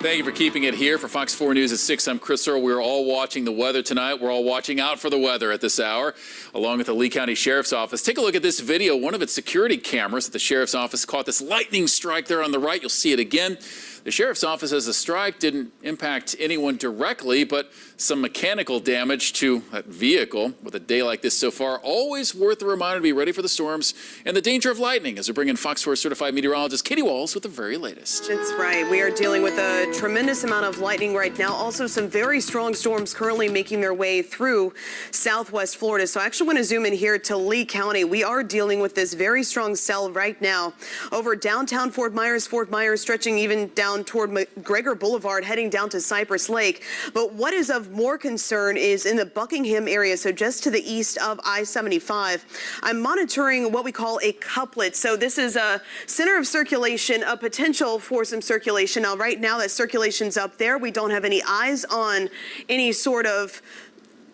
Thank you for keeping it here. For Fox 4 News at 6, I'm Chris Earl. We're all watching the weather tonight. We're all watching out for the weather at this hour, along with the Lee County Sheriff's Office. Take a look at this video. One of its security cameras at the Sheriff's Office caught this lightning strike there on the right. You'll see it again. The Sheriff's Office says the strike didn't impact anyone directly, but some mechanical damage to that vehicle. With a day like this so far, always worth a reminder to be ready for the storms and the danger of lightning, as we bring in Fox 4 certified meteorologist Katie Walls with the very latest. That's right. We are dealing with a tremendous amount of lightning right now. Also, some very strong storms currently making their way through southwest Florida. So I actually want to zoom in here to Lee County. We are dealing with this very strong cell right now over downtown Fort Myers, stretching even down toward McGregor Boulevard, heading down to Cypress Lake. But what is of more concern is in the Buckingham area, so just to the east of I-75. I'm monitoring what we call a couplet. So this is a center of circulation, a potential for some circulation. Now, right now, that circulation's up there. We don't have any eyes on any sort of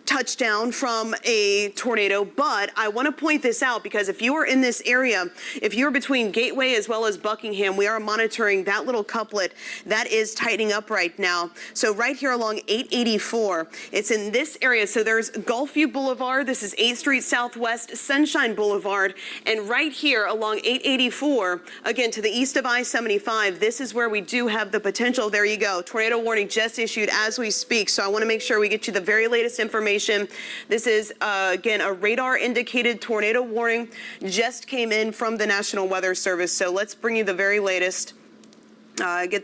touchdown from a tornado, but I want to point this out because if you are in this area, if you're between Gateway as well as Buckingham, we are monitoring that little couplet that is tightening up right now. So right here along 884, it's in this area. So there's Gulfview Boulevard, this is 8th Street Southwest, Sunshine Boulevard, and right here along 884, again to the east of I-75, this is where we do have the potential. There you go. Tornado warning just issued as we speak. So I want to make sure we get you the very latest information. This is, again, a radar-indicated tornado warning just came in from the National Weather Service. So let's bring you the very latest. I'm going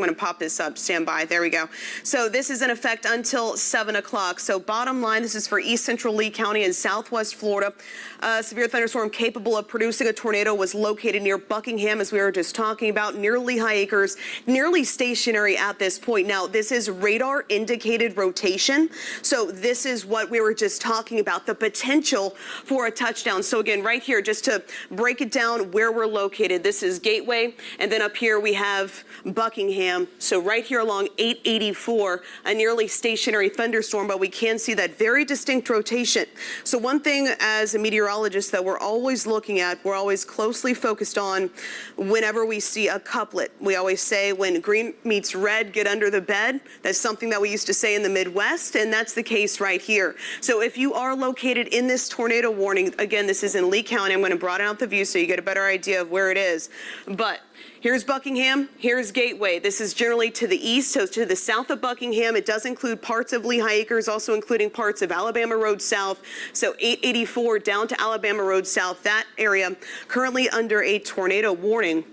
to pop this up. Stand by. There we go. So this is in effect until 7 o'clock. So bottom line, this is for East Central Lee County in Southwest Florida. A severe thunderstorm capable of producing a tornado was located near Buckingham, as we were just talking about, near Lehigh Acres, nearly stationary at this point. Now, this is radar indicated rotation. So this is what we were just talking about, the potential for a touchdown. So again, right here, just to break it down where we're located, this is Gateway, and then up here we have Buckingham. So right here along 884, a nearly stationary thunderstorm, but we can see that very distinct rotation. So one thing as a meteorologist that we're always looking at, we're always closely focused on whenever we see a couplet. We always say when green meets red, get under the bed. That's something that we used to say in the Midwest, and that's the case right here. So if you are located in this tornado warning, again, this is in Lee County. I'm going to broaden out the view so you get a better idea of where it is. But here's Buckingham, here's Gateway. This is generally to the east, so to the south of Buckingham. It does include parts of Lehigh Acres, also including parts of Alabama Road South. So 884 down to Alabama Road South, that area currently under a tornado warning.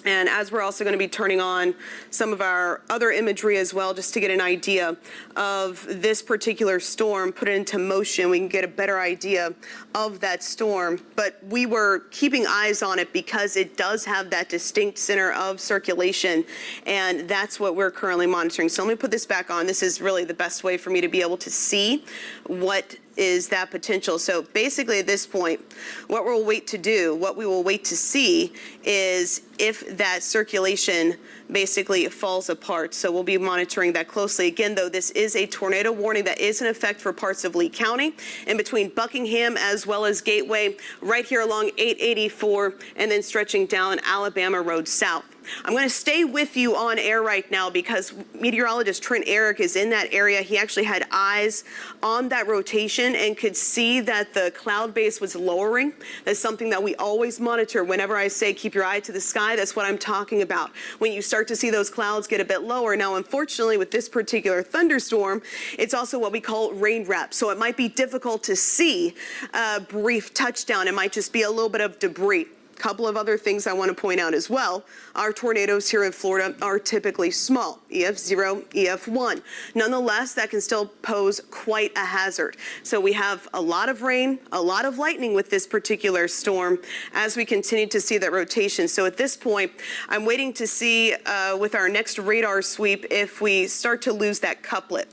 And as we're also going to be turning on some of our other imagery as well, just to get an idea of this particular storm, put it into motion, we can get a better idea of that storm. But we were keeping eyes on it because it does have that distinct center of circulation, and that's what we're currently monitoring. So let me put this back on. This is really the best way for me to be able to see what is that potential. So basically at this point, what we will wait to see is if that circulation basically falls apart. So we'll be monitoring that closely. Again, though, this is a tornado warning that is in effect for parts of Lee County and between Buckingham as well as Gateway, right here along 884 and then stretching down Alabama Road South. I'm going to stay with you on air right now because meteorologist Trent Eric is in that area. He actually had eyes on that rotation and could see that the cloud base was lowering. That's something that we always monitor. Whenever I say keep your eye to the sky, that's what I'm talking about. When you start to see those clouds get a bit lower. Now, unfortunately, with this particular thunderstorm, it's also what we call rain wrap. So it might be difficult to see a brief touchdown. It might just be a little bit of debris. Couple of other things I want to point out as well. Our tornadoes here in Florida are typically small, EF0, EF1. Nonetheless, that can still pose quite a hazard. So we have a lot of rain, a lot of lightning with this particular storm as we continue to see that rotation. So at this point, I'm waiting to see with our next radar sweep if we start to lose that couplet.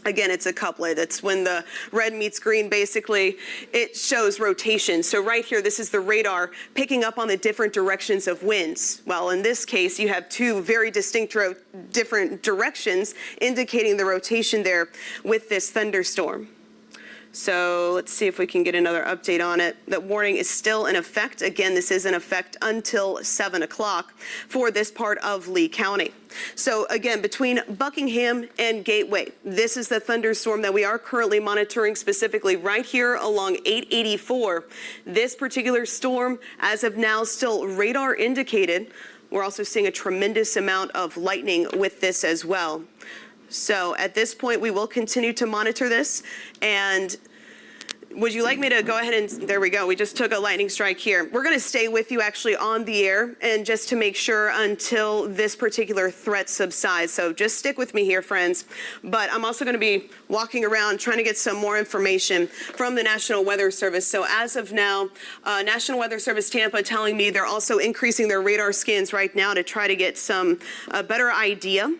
Again, it's a couplet. It's when the red meets green, basically, it shows rotation. So right here, this is the radar picking up on the different directions of winds. Well, in this case, you have two very distinct different directions indicating the rotation there with this thunderstorm. So let's see if we can get another update on it. That warning is still in effect. Again, this is in effect until 7 o'clock for this part of Lee County. So again, between Buckingham and Gateway, this is the thunderstorm that we are currently monitoring, specifically right here along 884. This particular storm, as of now, still radar indicated. We're also seeing a tremendous amount of lightning with this as well. So at this point, we will continue to monitor this. And would you like me to go ahead and, there we go, we just took a lightning strike here. We're going to stay with you actually on the air, and just to make sure until this particular threat subsides. So just stick with me here, friends. But I'm also going to be walking around trying to get some more information from the National Weather Service. So as of now, National Weather Service Tampa telling me they're also increasing their radar scans right now to try to get some better idea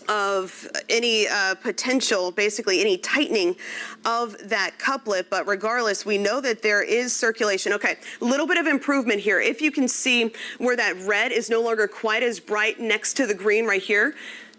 of any potential, basically any tightening of that couplet. But regardless, we know that there is circulation. Okay, a little bit of improvement here. If you can see where that red is no longer quite as bright next to the green right here,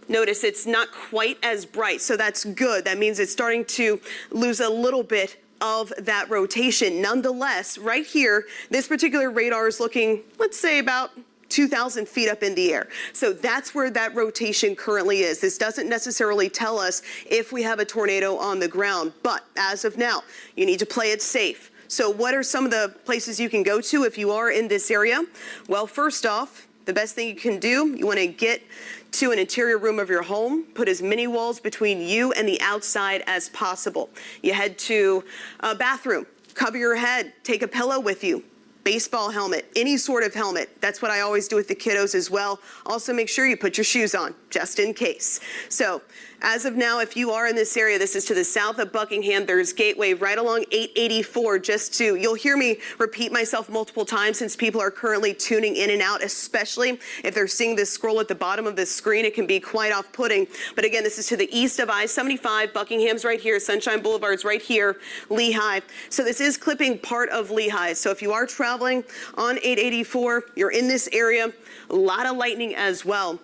notice it's not quite as bright. So that's good. That means it's starting to lose a little bit of that rotation. Nonetheless, right here, this particular radar is looking, let's say, about 2,000 feet up in the air. So that's where that rotation currently is. This doesn't necessarily tell us if we have a tornado on the ground, but as of now, you need to play it safe. So what are some of the places you can go to if you are in this area? Well, first off, the best thing you can do, you want to get to an interior room of your home, put as many walls between you and the outside as possible. You head to a bathroom, cover your head, take a pillow with you. Baseball helmet, any sort of helmet. That's what I always do with the kiddos as well. Also make sure you put your shoes on, just in case. So as of now, if you are in this area, this is to the south of Buckingham. There's Gateway right along 884, you'll hear me repeat myself multiple times since people are currently tuning in and out, especially if they're seeing this scroll at the bottom of the screen. It can be quite off-putting. But again, this is to the east of I-75. Buckingham's right here. Sunshine Boulevard's right here. Lehigh. So this is clipping part of Lehigh. So if you are traveling on 884, you're in this area, a lot of lightning as well.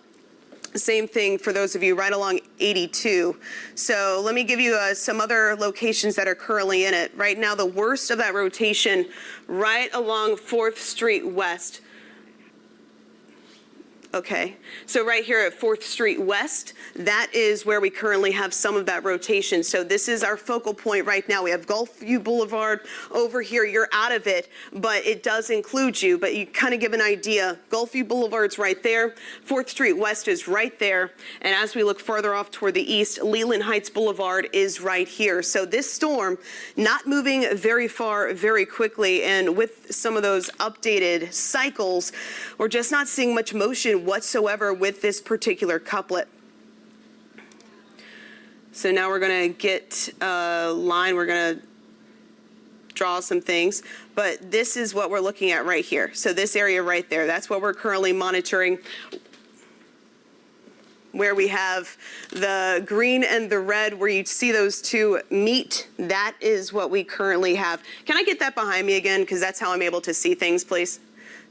Same thing for those of you right along 82. So let me give you some other locations that are currently in it. Right now, the worst of that rotation right along 4th Street West. Okay, so right here at 4th Street West, that is where we currently have some of that rotation. So this is our focal point right now. We have Gulfview Boulevard over here. You're out of it, but it does include you. But you kind of give an idea. Gulfview Boulevard's right there. 4th Street West is right there. And as we look farther off toward the east, Leland Heights Boulevard is right here. So this storm not moving very far very quickly. And with some of those updated cycles, we're just not seeing much motion whatsoever with this particular couplet. So now we're going to get a line. We're going to draw some things, but this is what we're looking at right here. So this area right there, that's what we're currently monitoring. Where we have the green and the red, where you see those two meet, that is what we currently have. Can I get that behind me again? Because that's how I'm able to see things, please.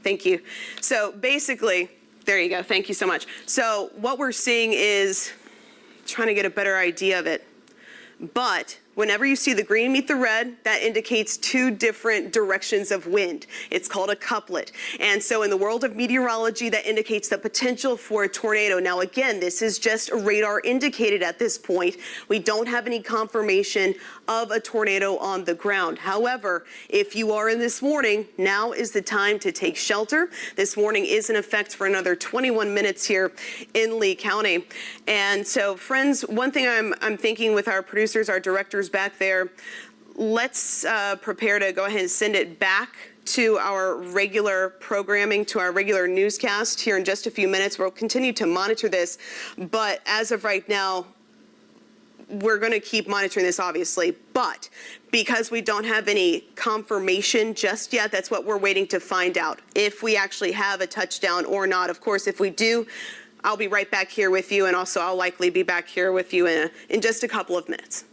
Thank you. So basically, there you go. Thank you so much. So what we're seeing is trying to get a better idea of it. But whenever you see the green meet the red, that indicates two different directions of wind. It's called a couplet. And so in the world of meteorology, that indicates the potential for a tornado. Now, again, this is just radar indicated at this point. We don't have any confirmation of a tornado on the ground. However, if you are in this warning, now is the time to take shelter. This warning is in effect for another 21 minutes here in Lee County. And so, friends, one thing I'm thinking with our producers, our directors back there, let's prepare to go ahead and send it back to our regular programming, to our regular newscast here in just a few minutes. We'll continue to monitor this, but as of right now, we're going to keep monitoring this, obviously, but because we don't have any confirmation just yet, that's what we're waiting to find out, if we actually have a touchdown or not. Of course, if we do, I'll be right back here with you, and also I'll likely be back here with you in just a couple of minutes.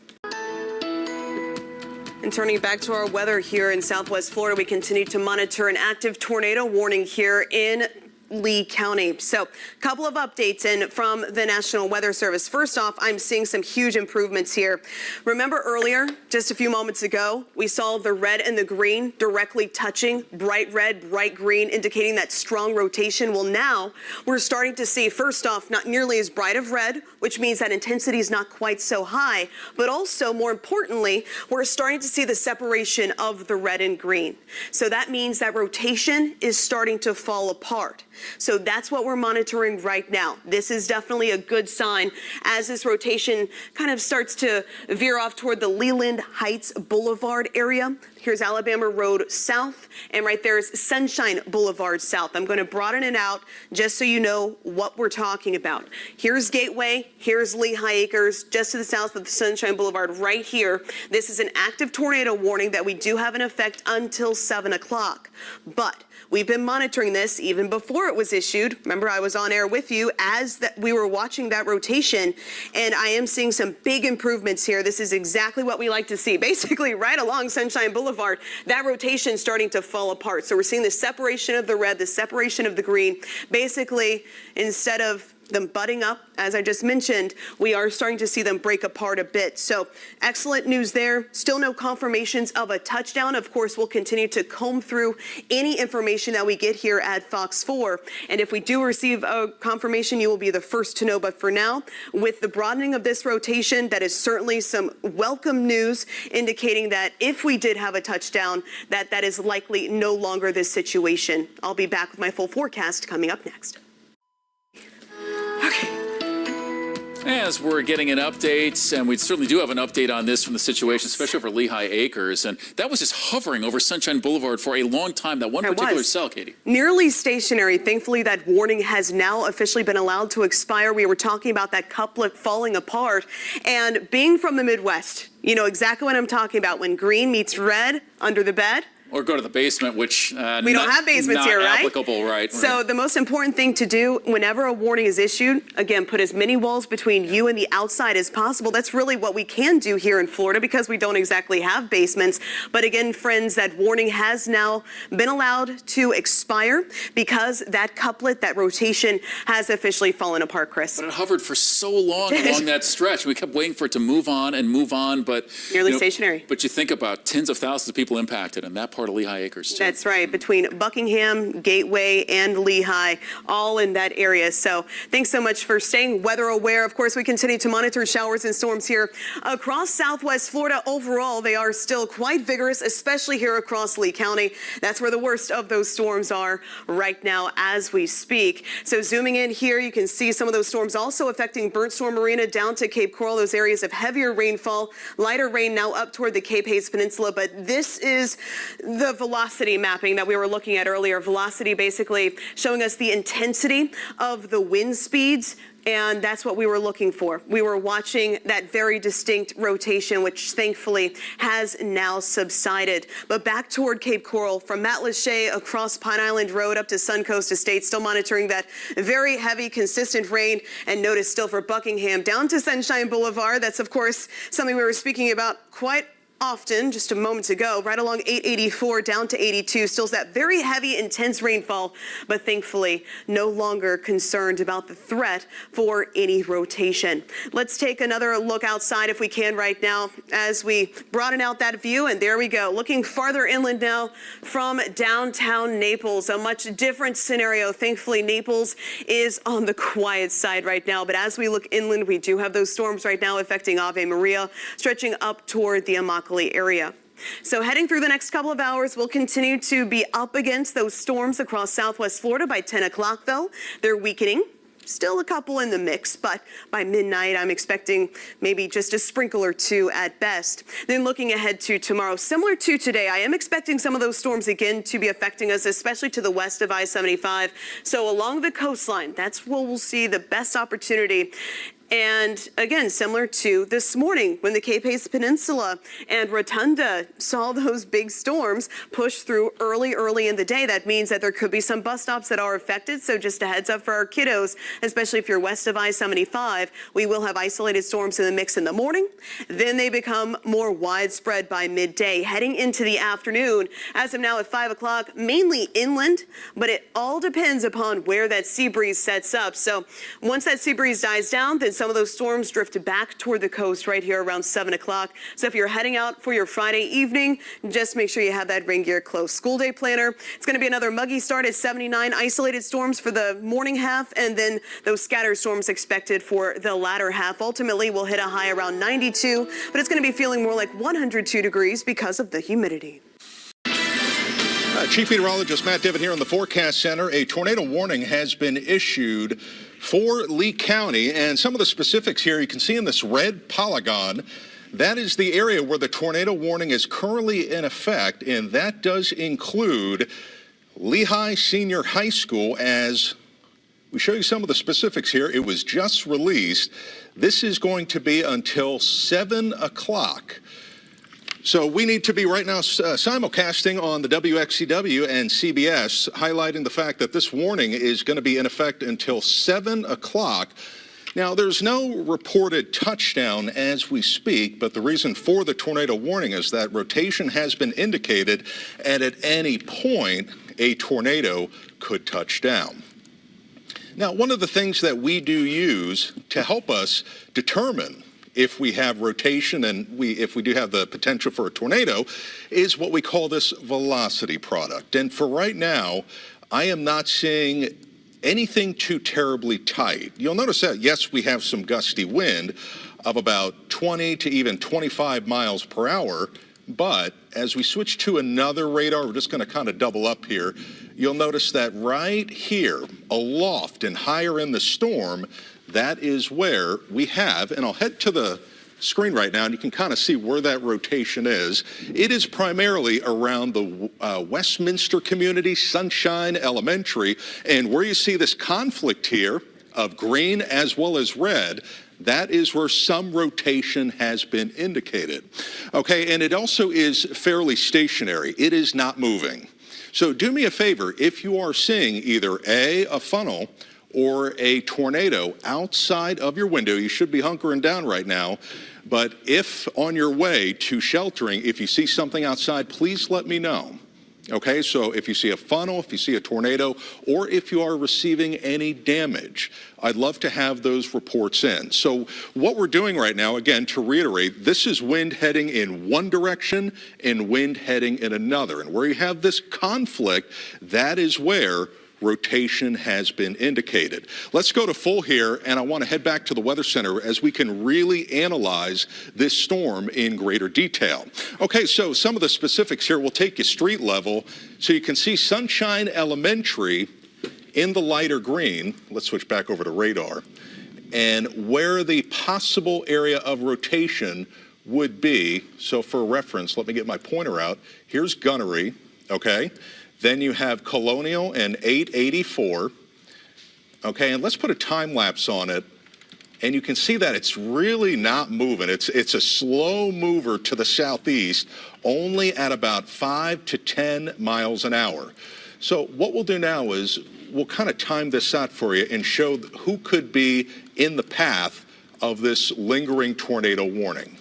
And turning back to our weather here in Southwest Florida, we continue to monitor an active tornado warning here in Lee County. So a couple of updates in from the National Weather Service. First off, I'm seeing some huge improvements here. Remember earlier, just a few moments ago, we saw the red and the green directly touching, bright red, bright green, indicating that strong rotation. Well, now we're starting to see, first off, not nearly as bright of red, which means that intensity is not quite so high, but also more importantly, we're starting to see the separation of the red and green. So that means that rotation is starting to fall apart. So that's what we're monitoring right now. This is definitely a good sign as this rotation kind of starts to veer off toward the Leland Heights Boulevard area. Here's Alabama Road South, and right there is Sunshine Boulevard South. I'm going to broaden it out just so you know what we're talking about. Here's Gateway, here's Lehigh Acres, just to the south of the Sunshine Boulevard right here. This is an active tornado warning that we do have in effect until 7 o'clock. But we've been monitoring this even before it was issued. Remember, I was on air with you as we were watching that rotation, and I am seeing some big improvements here. This is exactly what we like to see. Basically, right along Sunshine Boulevard, that rotation starting to fall apart. So we're seeing the separation of the red, the separation of the green. Basically, instead of them butting up, as I just mentioned, we are starting to see them break apart a bit. So excellent news there. Still no confirmations of a touchdown. Of course, we'll continue to comb through any information that we get here at Fox 4. And if we do receive a confirmation, you will be the first to know. But for now, with the broadening of this rotation, that is certainly some welcome news, indicating that if we did have a touchdown, that is likely no longer this situation. I'll be back with my full forecast coming up next. As we're getting an update, and we certainly do have an update on this from the situation, especially for Lehigh Acres, and that was just hovering over Sunshine Boulevard for a long time, that one particular cell, Katie. Nearly stationary. Thankfully, that warning has now officially been allowed to expire. We were talking about that couplet falling apart, and being from the Midwest, you know exactly what I'm talking about. When green meets red under the bed, or go to the basement, which we don't have basements here, right? Applicable, right? So the most important thing to do whenever a warning is issued, again, put as many walls between you and the outside as possible. That's really what we can do here in Florida because we don't exactly have basements. But again, friends, that warning has now been allowed to expire because that couplet, that rotation, has officially fallen apart, Chris. But it hovered for so long along that stretch. We kept waiting for it to move on, but nearly stationary. But you think about tens of thousands of people impacted in that part of Lehigh Acres, too. That's right, between Buckingham, Gateway, and Lehigh, all in that area. So thanks so much for staying weather aware. Of course, we continue to monitor showers and storms here across Southwest Florida. Overall, they are still quite vigorous, especially here across Lee County. That's where the worst of those storms are right now as we speak. So zooming in here, you can see some of those storms also affecting Burnt Storm Marina down to Cape Coral, those areas of heavier rainfall, lighter rain now up toward the Cape Hayes Peninsula. But this is the velocity mapping that we were looking at earlier. Velocity basically showing us the intensity of the wind speeds, and that's what we were looking for. We were watching that very distinct rotation, which thankfully has now subsided. But back toward Cape Coral, from Matlacha across Pine Island Road up to Suncoast Estates, still monitoring that very heavy, consistent rain. And notice still for Buckingham down to Sunshine Boulevard. That's, of course, something we were speaking about quite often just a moment ago, right along 884 down to 82. Still that very heavy, intense rainfall, but thankfully no longer concerned about the threat for any rotation. Let's take another look outside if we can right now as we broaden out that view. And there we go. Looking farther inland now from downtown Naples, a much different scenario. Thankfully, Naples is on the quiet side right now. But as we look inland, we do have those storms right now affecting Ave Maria, stretching up toward the Immokalee area. So heading through the next couple of hours, we'll continue to be up against those storms across Southwest Florida. By 10 o'clock, though, they're weakening. Still a couple in the mix, but by midnight, I'm expecting maybe just a sprinkle or two at best. Then looking ahead to tomorrow, similar to today, I am expecting some of those storms again to be affecting us, especially to the west of I-75. So along the coastline, that's where we'll see the best opportunity. And again, similar to this morning when the Cape-Ace Peninsula and Rotunda saw those big storms push through early in the day. That means that there could be some bus stops that are affected. So just a heads up for our kiddos, especially if you're west of I-75, we will have isolated storms in the mix in the morning. Then they become more widespread by midday, heading into the afternoon. As of now at 5 o'clock, mainly inland, but it all depends upon where that sea breeze sets up. So once that sea breeze dies down, then some of those storms drift back toward the coast right here around 7 o'clock. So if you're heading out for your Friday evening, just make sure you have that rain gear close. School day planner, it's going to be another muggy start at 79 isolated storms for the morning half, and then those scatter storms expected for the latter half. Ultimately, we'll hit a high around 92, but it's going to be feeling more like 102 degrees because of the humidity. Chief Meteorologist Matt Divitt here in the Forecast Center. A tornado warning has been issued for Lee County, and some of the specifics here you can see in this red polygon. That is the area where the tornado warning is currently in effect, and that does include Lehigh Senior High School. As we show you some of the specifics here, it was just released. This is going to be until 7 o'clock. So we need to be right now simulcasting on the WXCW and CBS, highlighting the fact that this warning is going to be in effect until 7 o'clock. Now, there's no reported touchdown as we speak, but the reason for the tornado warning is that rotation has been indicated, and at any point, a tornado could touch down. Now, one of the things that we do use to help us determine if we have rotation and if we do have the potential for a tornado is what we call this velocity product. And for right now, I am not seeing anything too terribly tight. You'll notice that, yes, we have some gusty wind of about 20 to even 25 miles per hour. But as we switch to another radar, we're just going to kind of double up here. You'll notice that right here, aloft and higher in the storm, that is where we have, and I'll head to the screen right now, and you can kind of see where that rotation is. It is primarily around the Westminster community, Sunshine Elementary, and where you see this conflict here of green as well as red, that is where some rotation has been indicated. Okay, and it also is fairly stationary. It is not moving. So do me a favor, if you are seeing either a funnel or a tornado outside of your window, you should be hunkering down right now. But if on your way to sheltering, if you see something outside, please let me know. Okay, so if you see a funnel, if you see a tornado, or if you are receiving any damage, I'd love to have those reports in. So what we're doing right now, again, to reiterate, this is wind heading in one direction and wind heading in another. And where you have this conflict, that is where rotation has been indicated. Let's go to full here, and I want to head back to the Weather Center as we can really analyze this storm in greater detail. Okay, so some of the specifics here will take you street level. So you can see Sunshine Elementary in the lighter green. Let's switch back over to radar. And where the possible area of rotation would be, so for reference, let me get my pointer out. Here's Gunnery, okay? Then you have Colonial and 884. Okay, and let's put a time lapse on it. And you can see that it's really not moving. It's a slow mover to the southeast, only at about 5 to 10 miles an hour. So what we'll do now is we'll kind of time this out for you and show who could be in the path of this lingering tornado warning.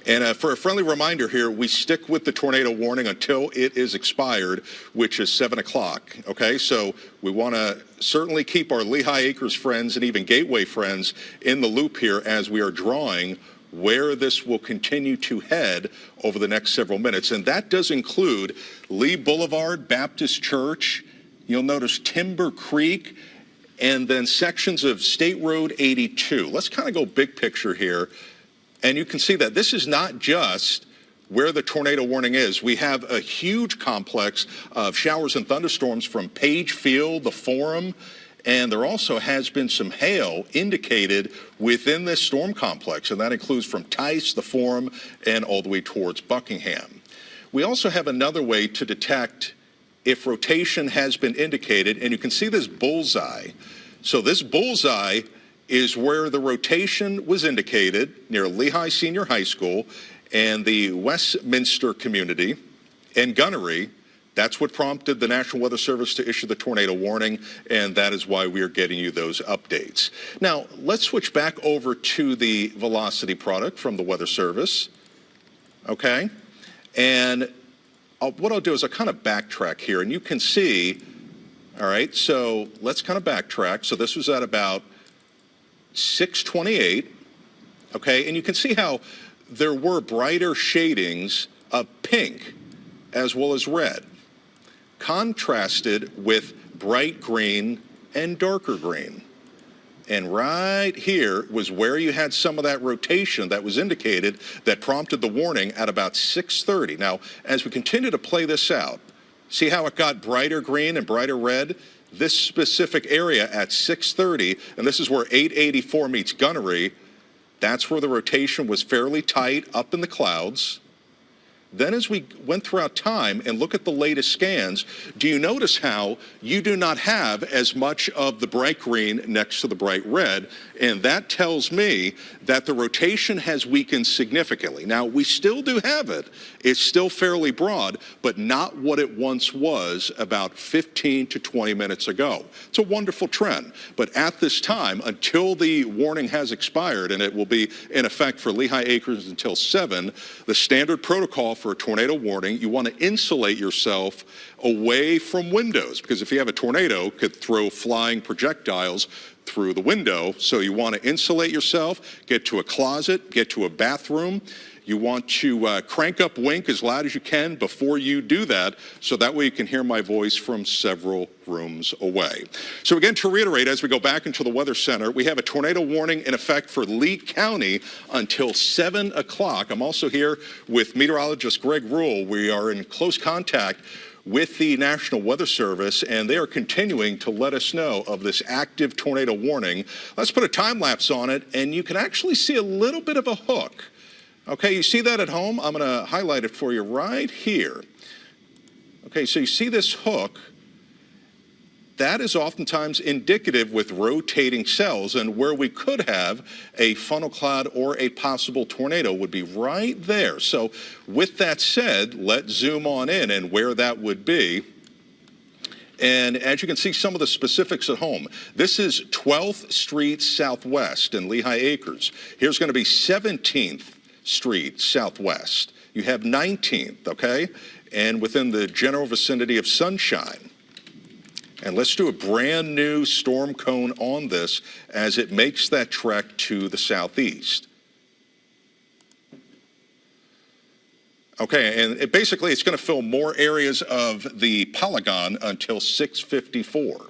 And for a friendly reminder here, we stick with the tornado warning until it is expired, which is 7 o'clock. Okay, so we want to certainly keep our Lehigh Acres friends and even Gateway friends in the loop here as we are drawing where this will continue to head over the next several minutes. And that does include Lee Boulevard Baptist Church. You'll notice Timber Creek, and then sections of State Road 82. Let's kind of go big picture here. And you can see that this is not just where the tornado warning is. We have a huge complex of showers and thunderstorms from Page Field, the Forum, and there also has been some hail indicated within this storm complex, and that includes from Tice, the Forum, and all the way towards Buckingham. We also have another way to detect if rotation has been indicated, and you can see this bullseye. So this bullseye is where the rotation was indicated near Lehigh Senior High School and the Westminster community and Gunnery. That's what prompted the National Weather Service to issue the tornado warning, and that is why we are getting you those updates. Now, let's switch back over to the velocity product from the Weather Service, okay? And what I'll do is I'll kind of backtrack here, and you can see, all right, so let's kind of backtrack. So this was at about 6:28, okay? And you can see how there were brighter shadings of pink as well as red, contrasted with bright green and darker green. And right here was where you had some of that rotation that was indicated that prompted the warning at about 6:30. Now, as we continue to play this out, see how it got brighter green and brighter red? This specific area at 6:30, and this is where 884 meets Gunnery, that's where the rotation was fairly tight up in the clouds. Then as we went throughout time and look at the latest scans, do you notice how you do not have as much of the bright green next to the bright red? And that tells me that the rotation has weakened significantly. Now, we still do have it. It's still fairly broad, but not what it once was about 15 to 20 minutes ago. It's a wonderful trend. But at this time, until the warning has expired, and it will be in effect for Lehigh Acres until 7, the standard protocol for a tornado warning, you want to insulate yourself away from windows, because if you have a tornado, it could throw flying projectiles through the window. So you want to insulate yourself, get to a closet, get to a bathroom. You want to crank up wink as loud as you can before you do that, so that way you can hear my voice from several rooms away. So again, to reiterate, as we go back into the Weather Center, we have a tornado warning in effect for Lee County until 7 o'clock. I'm also here with meteorologist Greg Rule. We are in close contact with the National Weather Service, and they are continuing to let us know of this active tornado warning. Let's put a time lapse on it, and you can actually see a little bit of a hook. Okay, you see that at home? I'm going to highlight it for you right here. Okay, so you see this hook. That is oftentimes indicative with rotating cells, and where we could have a funnel cloud or a possible tornado would be right there. So with that said, let's zoom on in and where that would be. And as you can see some of the specifics at home, this is 12th Street Southwest in Lehigh Acres. Here's going to be 17th Street Southwest. You have 19th, okay? And within the general vicinity of Sunshine. And let's do a brand new storm cone on this as it makes that trek to the southeast. Okay, and basically it's going to fill more areas of the polygon until 6:54.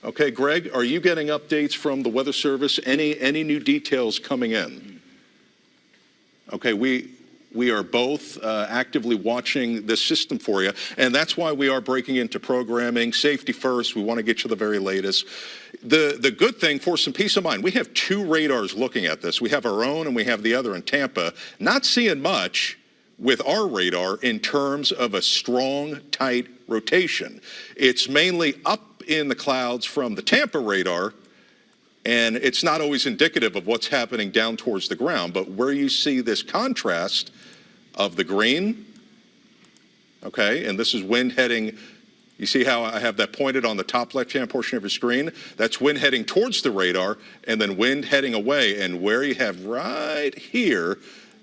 Okay, Greg, are you getting updates from the Weather Service? Any new details coming in? Okay, we are both actively watching this system for you, and that's why we are breaking into programming. Safety first, we want to get you the very latest. The good thing, for some peace of mind, we have 2 radars looking at this. We have our own and we have the other in Tampa. Not seeing much with our radar in terms of a strong, tight rotation. It's mainly up in the clouds from the Tampa radar, and it's not always indicative of what's happening down towards the ground, but where you see this contrast of the green, okay, and this is wind heading, you see how I have that pointed on the top left-hand portion of your screen? That's wind heading towards the radar, and then wind heading away, and where you have right here,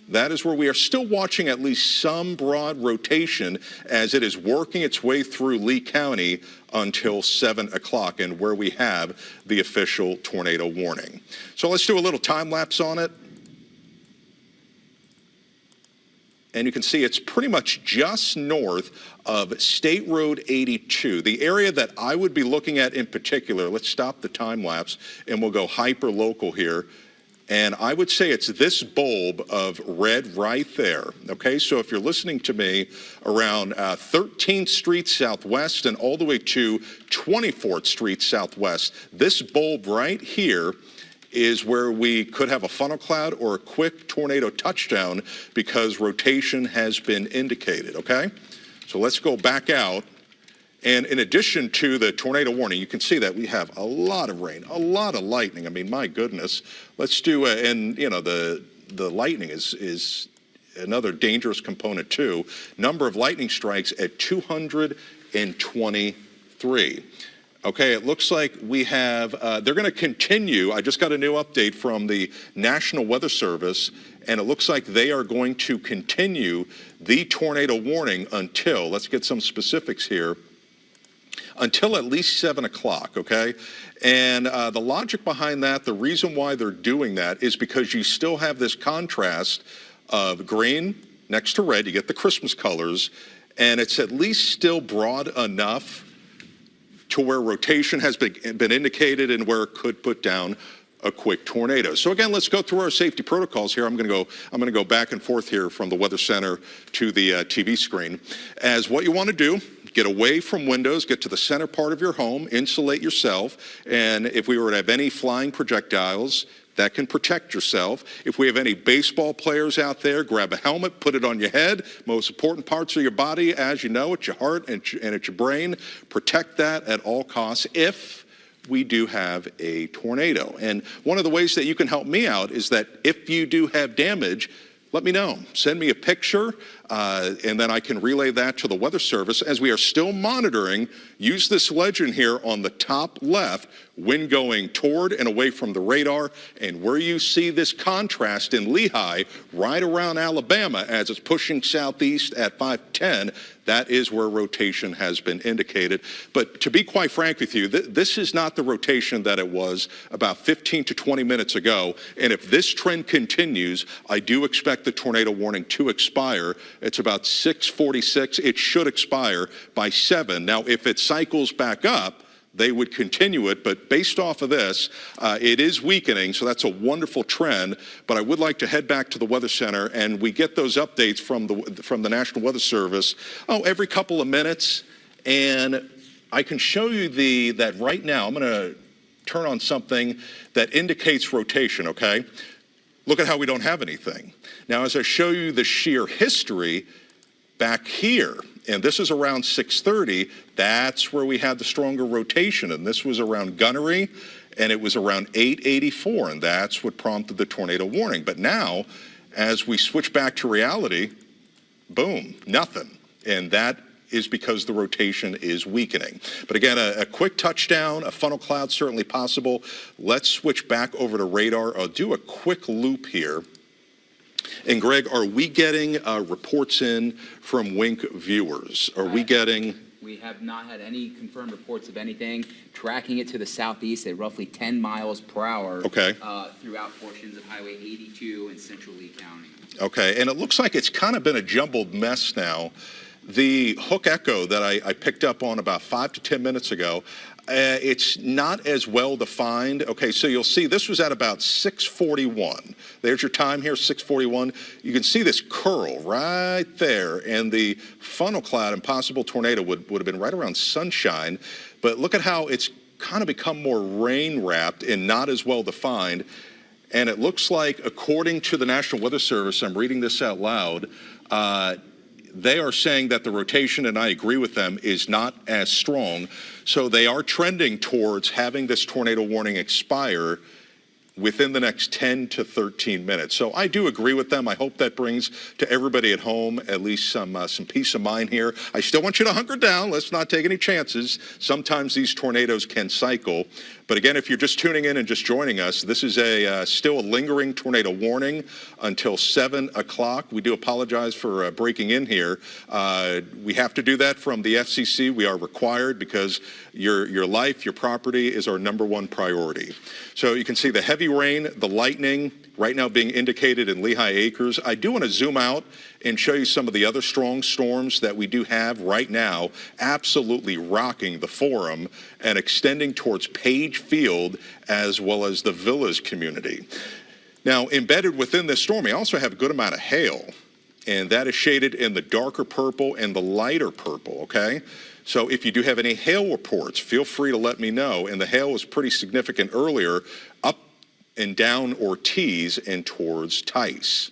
that is where we are still watching at least some broad rotation as it is working its way through Lee County until 7 o'clock, and where we have the official tornado warning. So let's do a little time lapse on it. And you can see it's pretty much just north of State Road 82. The area that I would be looking at in particular, let's stop the time lapse and we'll go hyper local here. And I would say it's this bulb of red right there, okay? So if you're listening to me around 13th Street Southwest and all the way to 24th Street Southwest, this bulb right here is where we could have a funnel cloud or a quick tornado touchdown because rotation has been indicated, okay? So let's go back out And in addition to the tornado warning, you can see that we have a lot of rain, a lot of lightning. I mean, my goodness. Let's do, and you know, the lightning is another dangerous component too. Number of lightning strikes at 223. Okay, it looks like we have, they're going to continue. I just got a new update from the National Weather Service, and it looks like they are going to continue the tornado warning until, let's get some specifics here, until at least 7 o'clock, okay? And the logic behind that, the reason why they're doing that is because you still have this contrast of green next to red. You get the Christmas colors, and it's at least still broad enough to where rotation has been indicated and where it could put down a quick tornado. So again, let's go through our safety protocols here. I'm going to go back and forth here from the Weather Center to the TV screen. As what you want to do, get away from windows, get to the center part of your home, insulate yourself, and if we were to have any flying projectiles, that can protect yourself. If we have any baseball players out there, grab a helmet, put it on your head. Most important parts of your body, as you know, it's your heart and it's your brain. Protect that at all costs if we do have a tornado. And one of the ways that you can help me out is that if you do have damage, let me know. Send me a picture, and then I can relay that to the Weather Service. As we are still monitoring, use this legend here on the top left, wind going toward and away from the radar, and where you see this contrast in Lehigh, right around Alabama as it's pushing southeast at 510, that is where rotation has been indicated. But to be quite frank with you, this is not the rotation that it was about 15 to 20 minutes ago. And if this trend continues, I do expect the tornado warning to expire. It's about 6:46. It should expire by 7. Now, if it cycles back up, they would continue it, but based off of this, it is weakening, so that's a wonderful trend. But I would like to head back to the Weather Center, and we get those updates from the National Weather Service every couple of minutes, and I can show you that right now. I'm going to turn on something that indicates rotation, okay? Look at how we don't have anything. Now, as I show you the shear history back here, and this is around 6:30, that's where we had the stronger rotation, and this was around gunnery, and it was around 884, and that's what prompted the tornado warning. But now, as we switch back to reality, boom, nothing, and that is because the rotation is weakening. But again, a quick touchdown, a funnel cloud certainly possible. Let's switch back over to radar. I'll do a quick loop here. And Greg, are we getting reports in from Wink viewers? Are we getting? We have not had any confirmed reports of anything. Tracking it to the southeast at roughly 10 miles per hour. Okay. Throughout portions of Highway 82 in central Lee County. Okay, and it looks like it's kind of been a jumbled mess now. The hook echo that I picked up on about 5 to 10 minutes ago, it's not as well defined. Okay, so you'll see this was at about 6:41. There's your time here, 6:41. You can see this curl right there, and the funnel cloud and possible tornado would have been right around sunshine. But look at how it's kind of become more rain-wrapped and not as well defined. And it looks like, according to the National Weather Service, I'm reading this out loud, they are saying that the rotation, and I agree with them, is not as strong. So they are trending towards having this tornado warning expire within the next 10 to 13 minutes. So I do agree with them. I hope that brings to everybody at home at least some peace of mind here. I still want you to hunker down. Let's not take any chances. Sometimes these tornadoes can cycle. But again, if you're just tuning in and just joining us, this is still a lingering tornado warning until 7 o'clock. We do apologize for breaking in here. We have to do that from the FCC. We are required because your life, your property is our #1 priority. So you can see the heavy rain, the lightning, right now being indicated in Lehigh Acres. I do want to zoom out and show you some of the other strong storms that we do have right now, absolutely rocking the Forum and extending towards Page Field as well as the Villas community. Now, embedded within this storm, we also have a good amount of hail, and that is shaded in the darker purple and the lighter purple, okay? So if you do have any hail reports, feel free to let me know. And the hail was pretty significant earlier, up and down Ortiz and towards Tice.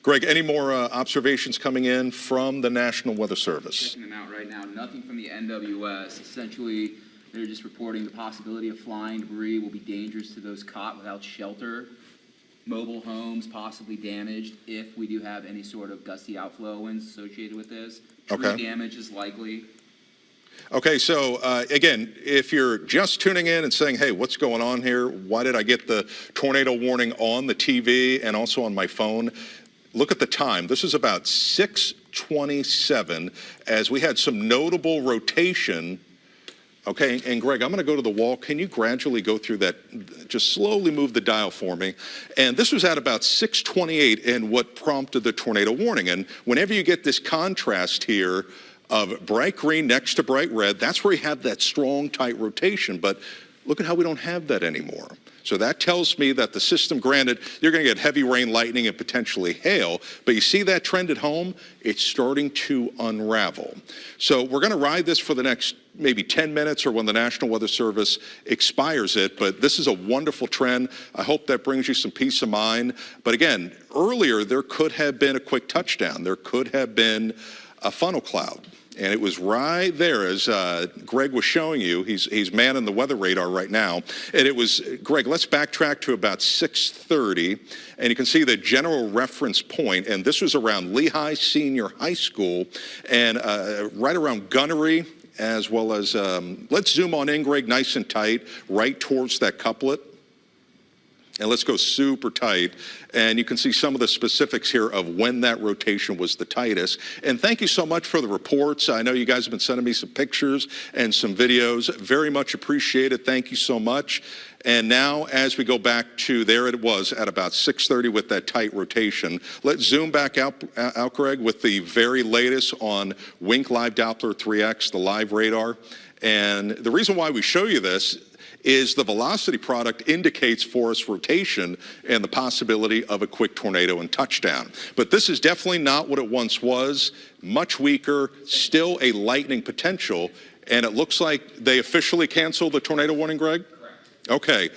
Greg, any more observations coming in from the National Weather Service? Checking them out right now. Nothing from the NWS. Essentially, they're just reporting the possibility of flying debris will be dangerous to those caught without shelter. Mobile homes possibly damaged if we do have any sort of gusty outflow winds associated with this. Tree damage is likely. Okay, so again, if you're just tuning in and saying, hey, what's going on here? Why did I get the tornado warning on the TV and also on my phone? Look at the time. This is about 6:27 as we had some notable rotation. Okay, and Greg, I'm going to go to the wall. Can you gradually go through that? Just slowly move the dial for me. And this was at about 6:28 and what prompted the tornado warning. And whenever you get this contrast here of bright green next to bright red, that's where you have that strong, tight rotation. But look at how we don't have that anymore. So that tells me that the system, granted, you're going to get heavy rain, lightning, and potentially hail, but you see that trend at home? It's starting to unravel. So we're going to ride this for the next maybe 10 minutes or when the National Weather Service expires it, but this is a wonderful trend. I hope that brings you some peace of mind. But again, earlier there could have been a quick touchdown. There could have been a funnel cloud. And it was right there as Greg was showing you. He's manning the weather radar right now. And it was, Greg, let's backtrack to about 6:30. And you can see the general reference point. And this was around Lehigh Senior High School and right around Gunnery, as well as, let's zoom on in, Greg, nice and tight, right towards that couplet. And let's go super tight. And you can see some of the specifics here of when that rotation was the tightest. And thank you so much for the reports. I know you guys have been sending me some pictures and some videos. Very much appreciated. Thank you so much. And now as we go back to there it was at about 6:30 with that tight rotation. Let's zoom back out, Greg, with the very latest on Wink Live Doppler 3X, the live radar. And the reason why we show you this is the velocity product indicates for us rotation and the possibility of a quick tornado and touchdown. But this is definitely not what it once was, much weaker, still a lightning potential, and it looks like they officially canceled the tornado warning, Greg? Correct. Okay,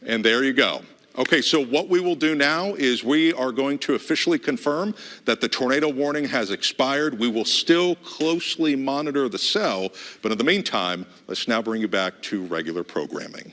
and there you go. Okay, so what we will do now is we are going to officially confirm that the tornado warning has expired. We will still closely monitor the cell, but in the meantime, let's now bring you back to regular programming.